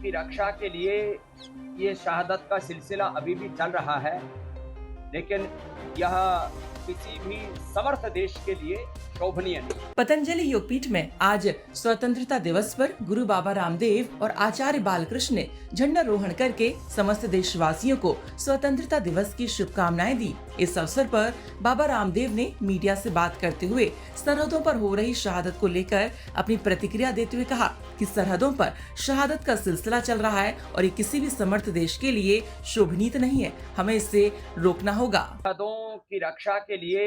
की रक्षा के लिए ये शहादत का सिलसिला अभी भी चल रहा है, लेकिन यह किसी भी समर्थ देश के लिए शोभनीय नहीं। पतंजलि योगपीठ में आज स्वतंत्रता दिवस पर गुरु बाबा रामदेव और आचार्य बालकृष्ण ने झंडारोहण करके समस्त देशवासियों को स्वतंत्रता दिवस की शुभकामनाएं दी। इस अवसर पर बाबा रामदेव ने मीडिया से बात करते हुए सरहदों पर हो रही शहादत को लेकर अपनी प्रतिक्रिया देते हुए कहा कि सरहदों पर शहादत का सिलसिला चल रहा है और ये किसी भी समर्थ देश के लिए शोभनीय नहीं है, हमें इसे रोकना होगा। सरहदों की रक्षा के लिए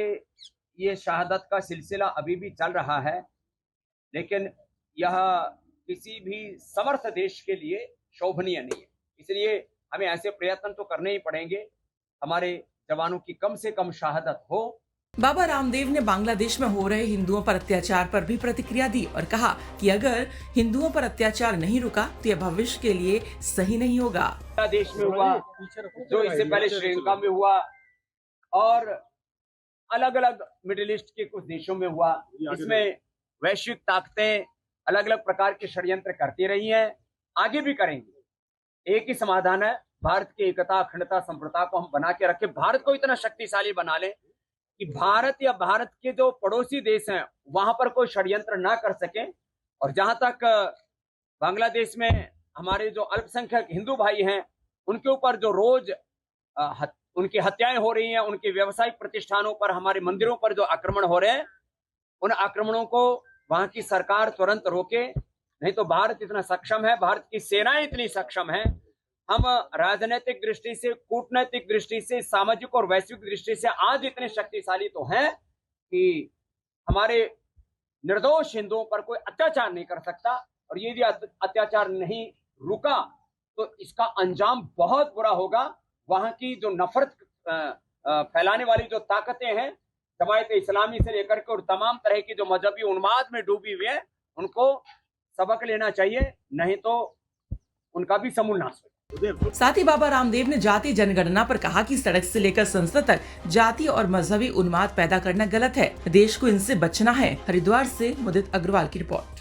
ये शहादत का सिलसिला अभी भी चल रहा है, लेकिन यह किसी भी समर्थ देश के लिए शोभनीय नहीं है। इसलिए हमें ऐसे प्रयत्न तो करने ही पड़ेंगे, हमारे जवानों की कम से कम शहादत हो। बाबा रामदेव ने बांग्लादेश में हो रहे हिंदुओं पर अत्याचार पर भी प्रतिक्रिया दी और कहा कि अगर हिंदुओं पर अत्याचार नहीं रुका तो यह भविष्य के लिए सही नहीं होगा। देश में हुआ, जो इससे पहले श्रीलंका में हुआ और अलग अलग मिडिल ईस्ट के कुछ देशों में हुआ, इसमें वैश्विक ताकतें अलग अलग प्रकार के षड्यंत्र करती रही हैं, आगे भी करेंगे। एक ही समाधान है, भारत की एकता अखंडता संप्रभुता को हम बना के रखें, भारत को इतना शक्तिशाली बना लें कि भारत या भारत के जो पड़ोसी देश हैं वहां पर कोई षड्यंत्र ना कर सके। और जहां तक बांग्लादेश में हमारे जो अल्पसंख्यक हिंदू भाई हैं उनके ऊपर जो रोज उनकी हत्याएं हो रही हैं, उनके व्यवसायिक प्रतिष्ठानों पर, हमारे मंदिरों पर जो आक्रमण हो रहे हैं, उन आक्रमणों को वहां की सरकार तुरंत रोके, नहीं तो भारत इतना सक्षम है, भारत की सेनाएं इतनी सक्षम है, हम राजनीतिक दृष्टि से, कूटनैतिक दृष्टि से, सामाजिक और वैश्विक दृष्टि से आज इतने शक्तिशाली तो हैं कि हमारे निर्दोष हिंदुओं पर कोई अत्याचार नहीं कर सकता। और ये भी अत्याचार नहीं रुका तो इसका अंजाम बहुत बुरा होगा। वहां की जो नफरत फैलाने वाली जो ताकतें हैं, जमायत इस्लामी से लेकर के और तमाम तरह की जो मजहबी उन्माद में डूबी हुई है, उनको सबक लेना चाहिए, नहीं तो उनका भी समूल नाश हो। साथ ही बाबा रामदेव ने जाति जनगणना पर कहा कि सड़क से लेकर संसद तक जाति और मजहबी उन्माद पैदा करना गलत है, देश को इनसे बचना है। हरिद्वार से मुदित अग्रवाल की रिपोर्ट।